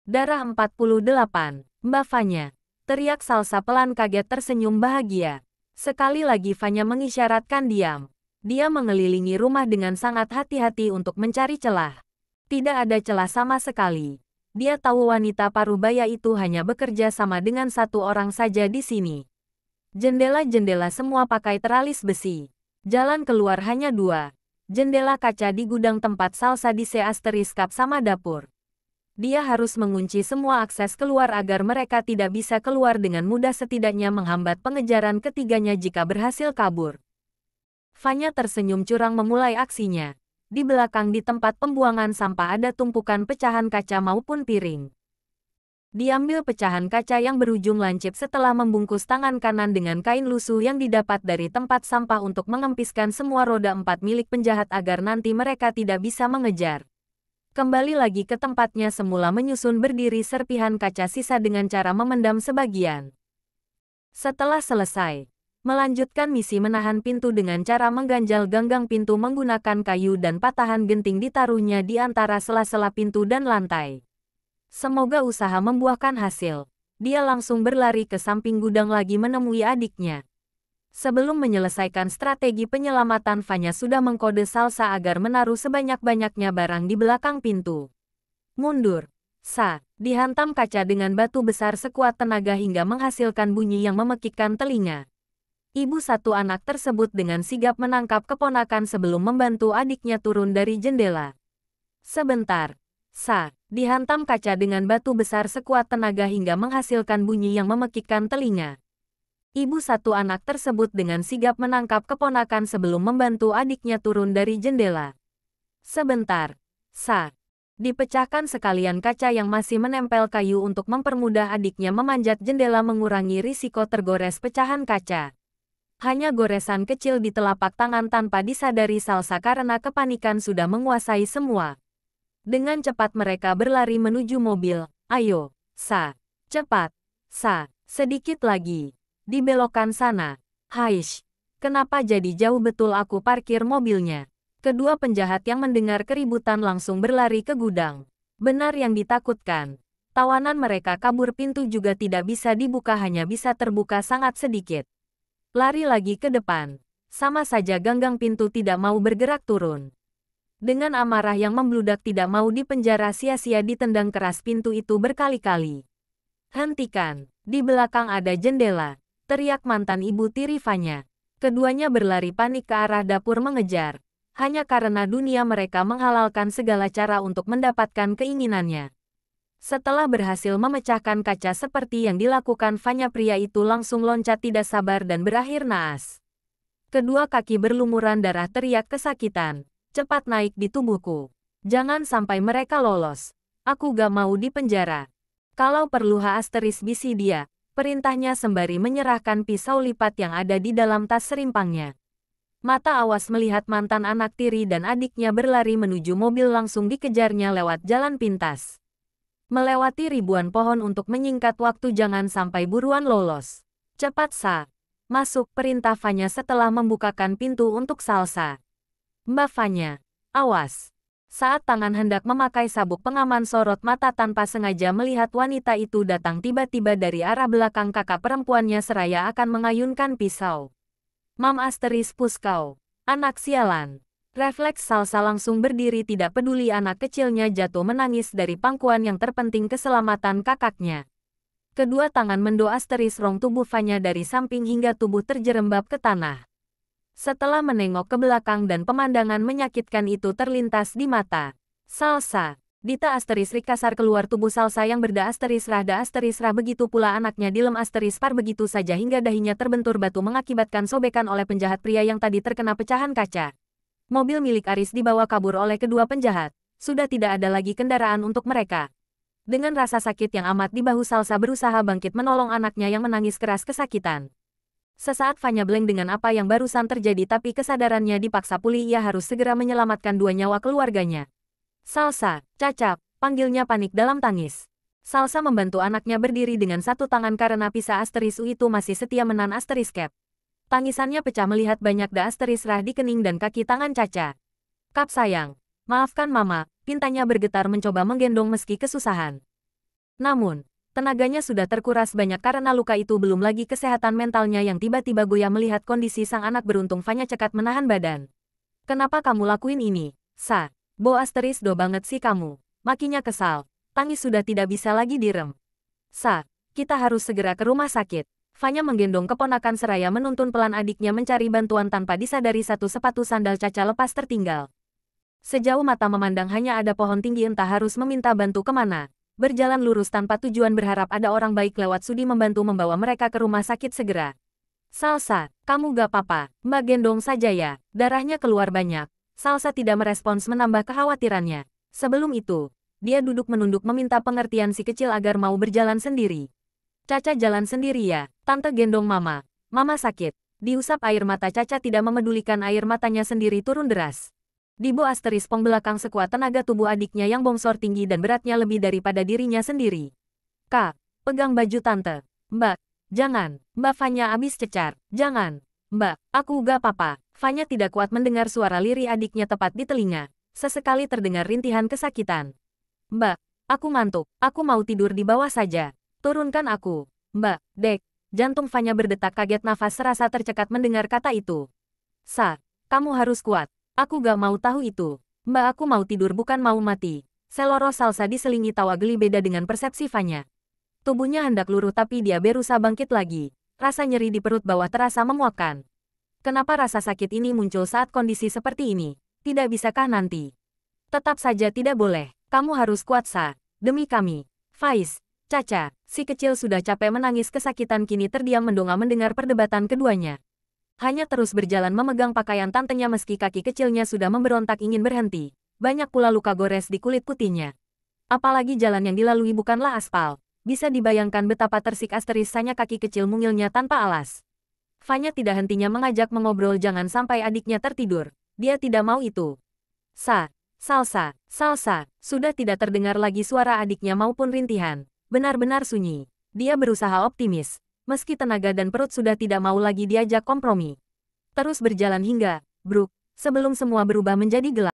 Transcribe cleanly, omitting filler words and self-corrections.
Darah 48. Mbak Fanya. Teriak Salsa pelan kaget tersenyum bahagia. Sekali lagi Fanya mengisyaratkan diam. Dia mengelilingi rumah dengan sangat hati-hati untuk mencari celah. Tidak ada celah sama sekali. Dia tahu wanita parubaya itu hanya bekerja sama dengan satu orang saja di sini. Jendela-jendela semua pakai teralis besi. Jalan keluar hanya dua. Jendela kaca di gudang tempat Salsa di Seasteriskap sama dapur. Dia harus mengunci semua akses keluar agar mereka tidak bisa keluar dengan mudah, setidaknya menghambat pengejaran ketiganya jika berhasil kabur. Fanya tersenyum curang memulai aksinya. Di belakang di tempat pembuangan sampah ada tumpukan pecahan kaca maupun piring. Diambil pecahan kaca yang berujung lancip setelah membungkus tangan kanan dengan kain lusuh yang didapat dari tempat sampah untuk mengempiskan semua roda 4 milik penjahat agar nanti mereka tidak bisa mengejar. Kembali lagi ke tempatnya semula, menyusun berdiri serpihan kaca sisa dengan cara memendam sebagian. Setelah selesai, melanjutkan misi menahan pintu dengan cara mengganjal ganggang pintu menggunakan kayu dan patahan genting ditaruhnya di antara sela-sela pintu dan lantai. Semoga usaha membuahkan hasil. Dia langsung berlari ke samping gudang lagi menemui adiknya. Sebelum menyelesaikan strategi penyelamatan, Fanya sudah mengkode Salsa agar menaruh sebanyak-banyaknya barang di belakang pintu. Mundur. Dihantam kaca dengan batu besar sekuat tenaga hingga menghasilkan bunyi yang memekikkan telinga. Ibu satu anak tersebut dengan sigap menangkap keponakan sebelum membantu adiknya turun dari jendela. Sebentar. Dihantam kaca dengan batu besar sekuat tenaga hingga menghasilkan bunyi yang memekikkan telinga. Ibu satu anak tersebut dengan sigap menangkap keponakan sebelum membantu adiknya turun dari jendela. Sebentar. Dipecahkan sekalian kaca yang masih menempel kayu untuk mempermudah adiknya memanjat jendela, mengurangi risiko tergores pecahan kaca. Hanya goresan kecil di telapak tangan tanpa disadari Salsa karena kepanikan sudah menguasai semua. Dengan cepat mereka berlari menuju mobil. Ayo, cepat. Sedikit lagi. Di belokan sana. Haish, kenapa jadi jauh betul aku parkir mobilnya? Kedua penjahat yang mendengar keributan langsung berlari ke gudang. Benar yang ditakutkan. Tawanan mereka kabur, pintu juga tidak bisa dibuka, hanya bisa terbuka sangat sedikit. Lari lagi ke depan. Sama saja ganggang pintu tidak mau bergerak turun. Dengan amarah yang membludak, tidak mau dipenjara sia-sia, ditendang keras pintu itu berkali-kali. Hentikan, di belakang ada jendela. Teriak mantan ibu tiri Fanya. Keduanya berlari panik ke arah dapur mengejar. Hanya karena dunia mereka menghalalkan segala cara untuk mendapatkan keinginannya. Setelah berhasil memecahkan kaca seperti yang dilakukan Fanya, pria itu langsung loncat tidak sabar dan berakhir naas. Kedua kaki berlumuran darah, teriak kesakitan. Cepat naik di tubuhku. Jangan sampai mereka lolos. Aku gak mau dipenjara. Kalau perlu bisi dia. Perintahnya sembari menyerahkan pisau lipat yang ada di dalam tas serimpangnya. Mata awas melihat mantan anak tiri dan adiknya berlari menuju mobil, langsung dikejarnya lewat jalan pintas. Melewati ribuan pohon untuk menyingkat waktu, jangan sampai buruan lolos. Cepat masuk, perintah Fanya setelah membukakan pintu untuk Salsa. Mbak Fanya, awas. Saat tangan hendak memakai sabuk pengaman, sorot mata tanpa sengaja melihat wanita itu datang tiba-tiba dari arah belakang. Kakak perempuannya seraya akan mengayunkan pisau. Mam Puskau, anak sialan. Refleks Salsa langsung berdiri, tidak peduli anak kecilnya jatuh menangis dari pangkuan yang terpenting keselamatan kakaknya. Kedua tangan mendo rong tubuh Fanya dari samping hingga tubuh terjerembab ke tanah. Setelah menengok ke belakang dan pemandangan menyakitkan itu terlintas di mata Salsa, Dita kasar keluar tubuh Salsa yang berda rah, begitu pula anaknya Dilem par begitu saja hingga dahinya terbentur batu mengakibatkan sobekan oleh penjahat pria yang tadi terkena pecahan kaca. Mobil milik Aris dibawa kabur oleh kedua penjahat. Sudah tidak ada lagi kendaraan untuk mereka. Dengan rasa sakit yang amat di bahu, Salsa berusaha bangkit menolong anaknya yang menangis keras kesakitan. Sesaat Fanya blank dengan apa yang barusan terjadi, tapi kesadarannya dipaksa pulih. Ia harus segera menyelamatkan dua nyawa keluarganya. Salsa, Cacap, panggilnya panik dalam tangis. Salsa membantu anaknya berdiri dengan satu tangan karena pisah U itu masih setia menan Cap. Tangisannya pecah melihat banyak rah di kening dan kaki tangan Caca. Kap sayang, maafkan mama, pintanya bergetar mencoba menggendong meski kesusahan. Namun, tenaganya sudah terkuras banyak karena luka itu, belum lagi kesehatan mentalnya yang tiba-tiba goyah melihat kondisi sang anak beruntung. Fanya cekat menahan badan. Kenapa kamu lakuin ini? Sa, Bo asteris do banget sih kamu. Makinya kesal. Tangis sudah tidak bisa lagi direm. Sa, kita harus segera ke rumah sakit. Fanya menggendong keponakan seraya menuntun pelan adiknya mencari bantuan tanpa disadari satu sepatu sandal Caca lepas tertinggal. Sejauh mata memandang hanya ada pohon tinggi, entah harus meminta bantu kemana. Berjalan lurus tanpa tujuan berharap ada orang baik lewat sudi membantu membawa mereka ke rumah sakit segera. Salsa, kamu gak apa-apa, Mbak gendong saja ya, darahnya keluar banyak. Salsa tidak merespons menambah kekhawatirannya. Sebelum itu, dia duduk menunduk meminta pengertian si kecil agar mau berjalan sendiri. Caca jalan sendiri ya, tante gendong mama. Mama sakit. Diusap air mata Caca tidak memedulikan air matanya sendiri turun deras. Dibo asteris Pong belakang sekuat tenaga tubuh adiknya yang bongsor tinggi dan beratnya lebih daripada dirinya sendiri. Kak, pegang baju tante. Mbak, jangan. Mbak Fanya abis cecar. Jangan. Mbak, aku gak apa-apa. Fanya tidak kuat mendengar suara lirih adiknya tepat di telinga. Sesekali terdengar rintihan kesakitan. Mbak, aku ngantuk. Aku mau tidur di bawah saja. Turunkan aku. Mbak, Dek. Jantung Fanya berdetak kaget, nafas serasa tercekat mendengar kata itu. Sa, kamu harus kuat. Aku gak mau tahu itu. Mbak, aku mau tidur bukan mau mati. Seloro Salsa diselingi tawa geli beda dengan persepsi Fanya. Tubuhnya hendak luruh tapi dia berusaha bangkit lagi. Rasa nyeri di perut bawah terasa memuakkan. Kenapa rasa sakit ini muncul saat kondisi seperti ini? Tidak bisakah nanti? Tetap saja tidak boleh. Kamu harus kuat, Sa. Demi kami. Faiz, Caca, si kecil sudah capek menangis kesakitan kini terdiam mendongak mendengar perdebatan keduanya. Hanya terus berjalan memegang pakaian tantenya meski kaki kecilnya sudah memberontak ingin berhenti. Banyak pula luka gores di kulit putihnya. Apalagi jalan yang dilalui bukanlah aspal. Bisa dibayangkan betapa tersik asterisanya kaki kecil mungilnya tanpa alas. Fanya tidak hentinya mengajak mengobrol jangan sampai adiknya tertidur. Dia tidak mau itu. Sa, Salsa, Salsa, sudah tidak terdengar lagi suara adiknya maupun rintihan. Benar-benar sunyi. Dia berusaha optimis. Meski tenaga dan perut sudah tidak mau lagi diajak kompromi. Terus berjalan hingga, bruk, sebelum semua berubah menjadi gelap.